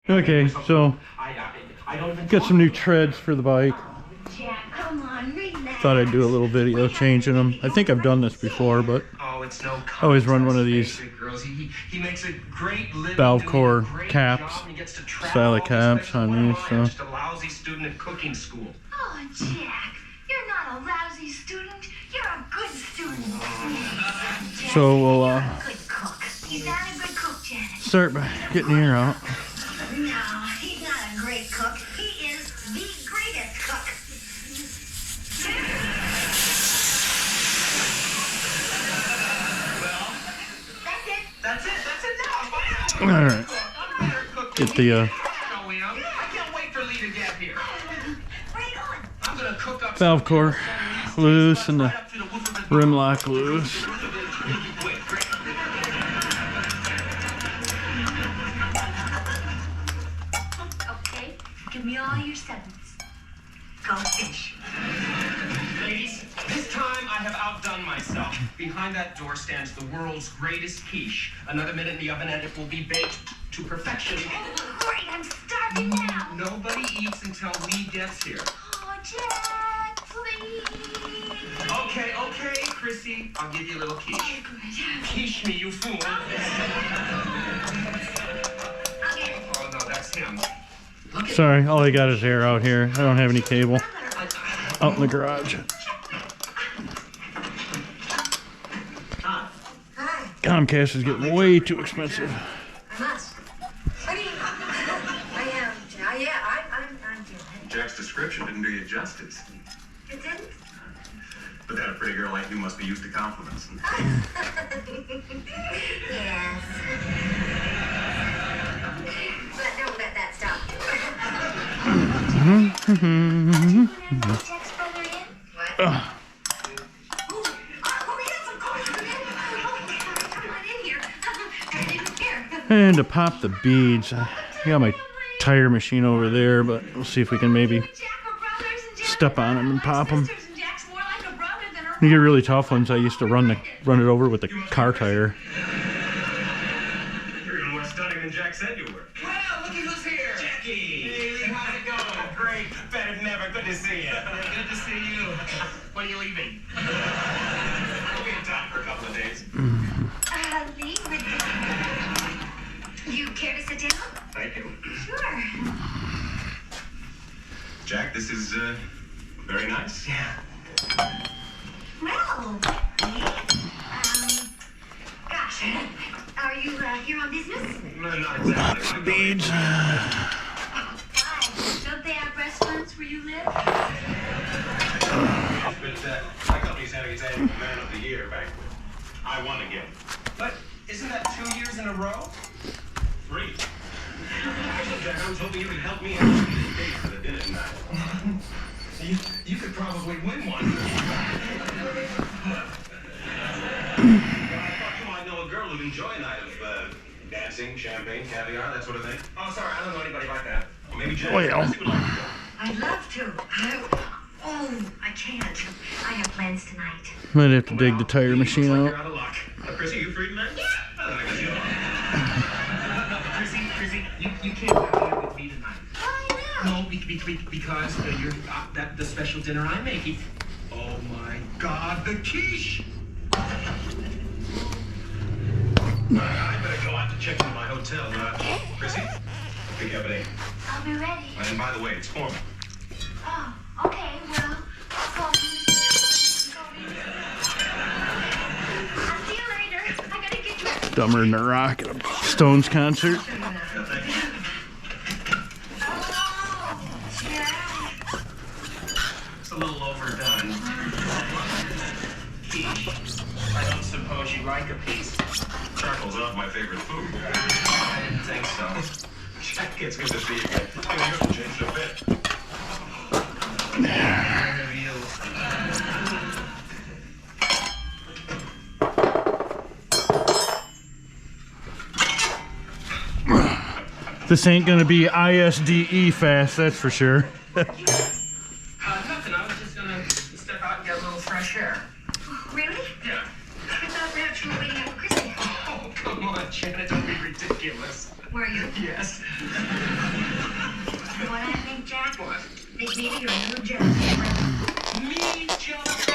Okay, so got some new treads for the bike. Thought I'd do a little video changing them. I think I've done this before, but I always run one of these valve core caps, style caps on these. So. Just a lousy student at cooking school. Oh, Jack, you're not a lousy student. You're a good student. So we'll You're a good cook. He's not a good cook, Janet. start by getting the air out. No, he's not a great cook. He is the greatest cook. Well, That's it. that's it now. All right, get the I can't wait for Lee to get here. Where are you going? I'm gonna cook up valve core loose and the rim lock loose. Okay, give me all your sevens. Go fish. Ladies, this time I have outdone myself. Behind that door stands the world's greatest quiche. Another minute in the oven and it will be baked to perfection. Great, I'm starving now. Nobody eats until Lee gets here. Oh, Jack, please. Okay, Chrissy. I'll give you a little quiche. Oh, good. Quiche me, you fool. I'll get it. Oh, no, that's him. Look at Sorry, all I got is air out here. I don't have any cable. Out in the garage. Hi. Comcast is getting way too expensive. I must. What do you... I am... Yeah, I'm doing Jack's description didn't do you justice. it. It didn't? But then a pretty girl like you must be used to compliments. Yes. But don't let that stop you. Jack's brother in? What? Oh, yes, of course. Come on in here. Right in here. And to pop the beads, I got my tire machine over there, but we'll see if we can maybe step on them and pop them. You get really tough ones. I used to run it over with the car tire. You're even more stunning than Jack said you were. Well, looky who's here. Jackie. Hey, Lee, how's it going? Great. Better than ever. Good to see you. Good to see you. When are you leaving? We'll be in town for a couple of days. Lee, would you care to sit down? Thank you. Sure. Jack, this is very nice. Yeah. Well, gosh, are you here on business? No, not exactly. Beads. Why? Don't they have restaurants where you live? But my company's having its annual Man of the Year banquet. I won again. But isn't that 2 years in a row? 3. Jack, I was hoping you could help me out with these dates for the dinner tonight. You could probably win one. I know a girl who'd enjoy a night of dancing, champagne, caviar, that sort of thing. Oh, sorry, I don't know anybody like that. Or maybe Jack Well. Chrissy would like to go. I'd love to. I can't. I have plans tonight. Might have to dig the tire machine Looks like out. you're out of luck. Chrissy, you free tonight? Yeah. I guess you are. Chrissy, you can't go here with me tonight. Why not? No, because you're the special dinner I'm making. Oh my God, the quiche! I better go out to check into my hotel. Chrissy, pick up at 8. I'll be ready. And by the way, it's formal. Oh, okay. Well, I'll call you. I'll see you later. I gotta get dressed. Dumber than a rock at a Stones concert. It's a little overdone. Quiche. I don't suppose you like a piece. Charcoal's not my favorite food. I didn't think so. Jack, it's good to see you again. You haven't changed a bit. This ain't gonna be ISDE fast, that's for sure. Nothing. I was just gonna step out and get a little fresh air. Really? Yeah. I thought perhaps you were waiting up for Chrissy. Oh, come on, Janet. Don't be ridiculous. Were you? Yes. take me to your new jealousy friend. Me jealous?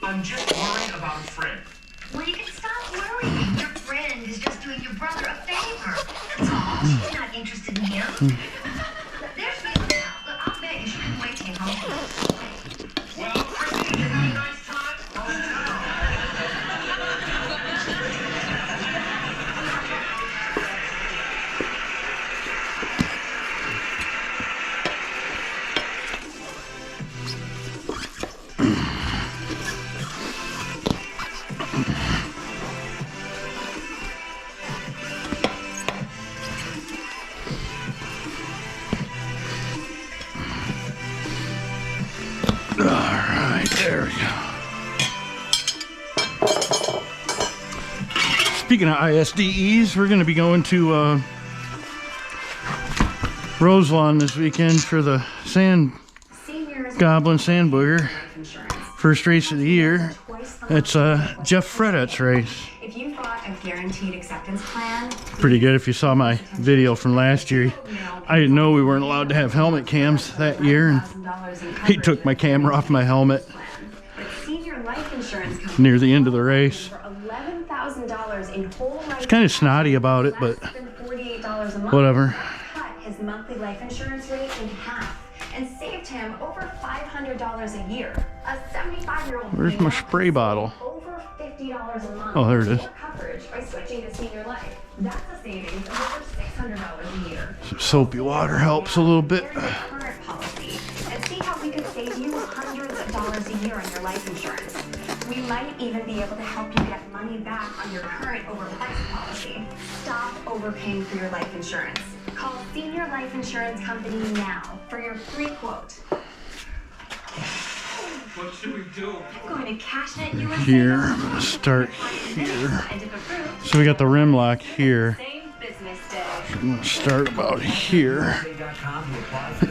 I'm just worried about a friend. Well, you can stop worrying. Your friend is just doing your brother a favor. That's all. She's not interested in him. There's my now. Look, I'll bet you she couldn't wait to get home. Well, Chrissy, did you have a nice time? Alright, there we go. Speaking of ISDEs, we're going to be going to Roselawn this weekend for the Goblin Sand Booger. First race of the year. It's Jeff Fredet's race. If you bought a guaranteed acceptance plan, Pretty good. If you saw my video from last year, I didn't know we weren't allowed to have helmet cams that year, and he took my camera off my helmet but Senior Life Insurance Company near the end of the race. for $11,000 in whole life He's kind of snotty about it, but less than $48 a month. whatever. Cut his monthly life insurance rate in half and saved him over $500 a year. A 75-year-old Where's my spray bottle? over $50 a month. Oh, there it is. More coverage by switching to Senior Life. That's a savings of over $600 a year. Some soapy water helps a little bit. Here's your current policy and see how we could save you hundreds of dollars a year on your life insurance. We might even be able to help you get money back on your current overpriced policy. Stop overpaying for your life insurance. Call Senior Life Insurance Company now for your free quote. What should we do? I'm going to cash it you Here, I'm gonna start here. and if approved, So we got the rim lock here. same business day. I'm gonna start about here.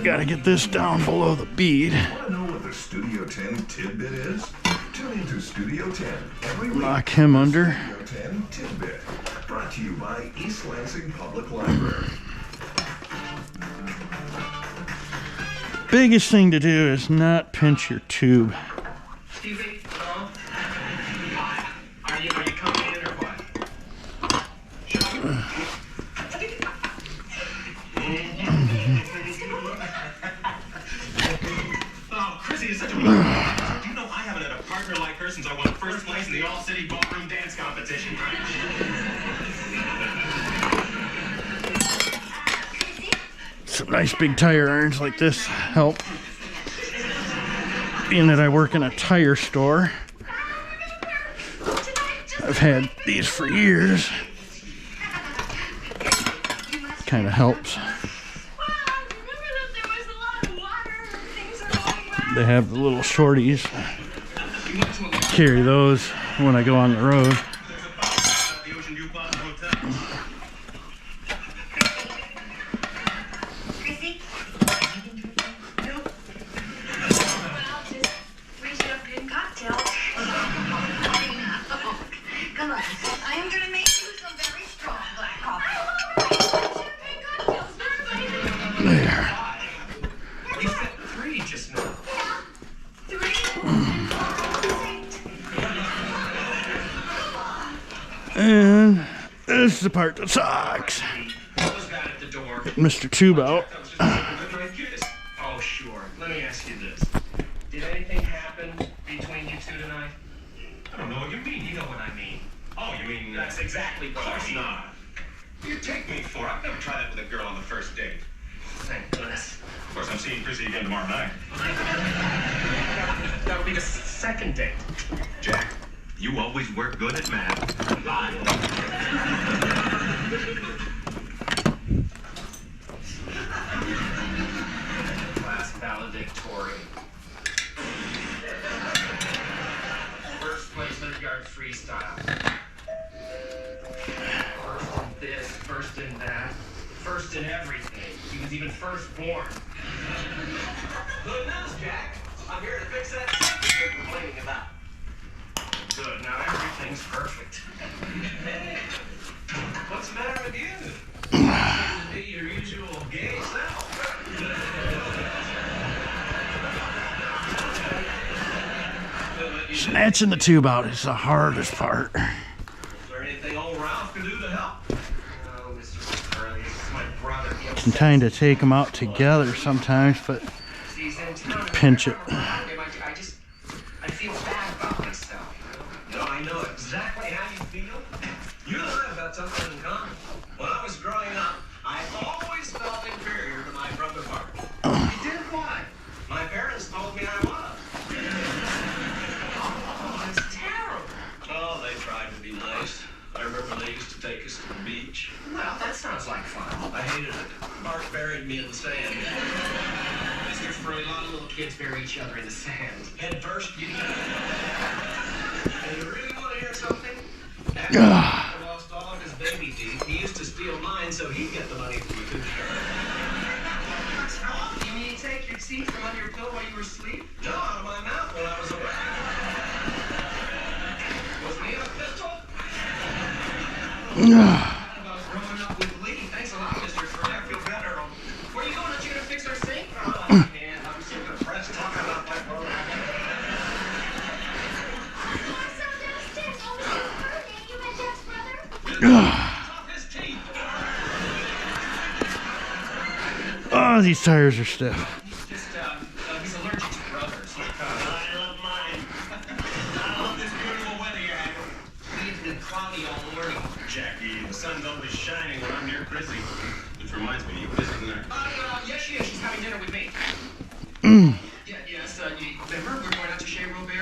Gotta get this down below the bead. Want to know what the Studio 10 tidbit is? Tune into Studio 10 every week. Lock him under. Studio 10 tidbit, brought to you by East Lansing Public Library. Biggest thing to do is not pinch your tube. Excuse me? Hello? Are you coming in or what? Oh, Chrissy is such a... Do you know I haven't had a partner like her since I won first place in the all-city ballroom dance competition? Some nice big tire irons like this help. Being that I work in a tire store, I've had these for years. Kind of helps. They have the little shorties. Carry those when I go on the road. The Ocean View Plaza Hotel. Chrissy? Nope. Well, just reach up good cocktail. Come on. I am going to make you some very strong black coffee. Cocktails for everybody. There. You said 3 just now. Yeah. 3. And this is the part that sucks. What was that at the door? Mr. Tube out. That was just a good night kiss. Oh, sure. Let me ask you this. Did anything happen between you two tonight? I don't know what you mean. You know what I mean. Oh, you mean... That's exactly Of what I course mean. not. What do you take me for? I've never tried that with a girl on the first date. Thank goodness. Of course, I'm seeing Chrissy again tomorrow night. That would be the second date. Jack, you always work good at math. Class valedictorian. First place 100-yard freestyle. First in this, first in that, first in everything. He was even firstborn. Good news, Jack. I'm here to fix that sink you're complaining about. Good, now everything's perfect. Hey, what's the matter with you? Seem to be your usual gay self. Snatching the tube out is the hardest part. Is there anything old Ralph can do to help? Oh, Mr. Curly, this is my brother. He Can kind of take them out together sometimes, but He's in town. pinch it. I feel bad about myself. You know, I know exactly how you feel. You and I have got something in common. When I was growing up, I always felt inferior to my brother Bart. You did? Why? My parents told me I was. Oh, that's terrible. Oh, they tried to be nice. I remember they used to take us to the beach. Well, that sounds like fun. I hated it. Bart buried me in the sand. Mr. Furley, a lot of little kids bury each other in the sand. Head first, you And you really want to hear something? After I lost all of his baby teeth, he used to steal mine so he'd get the money from the tooth fairy. You mean you take your teeth from under your pillow while you were asleep? No, out of my mouth when I was awake. Wasn't he a pistol? About growing up with Lee. Thanks a lot, Mr. Furley. I feel better. Where are you going? Aren't you going to fix our sink? Oh, I can't. I'm so depressed talking about my brother. Off his teeth. Oh, these tires are stiff. He's allergic to brothers. I love mine. I love this beautiful weather you're having. Lee's been cloudy all morning. Jackie, the sun's always shining when I'm near Chrissy. Which reminds me, you visiting there? Yes, she is. She's having dinner with me.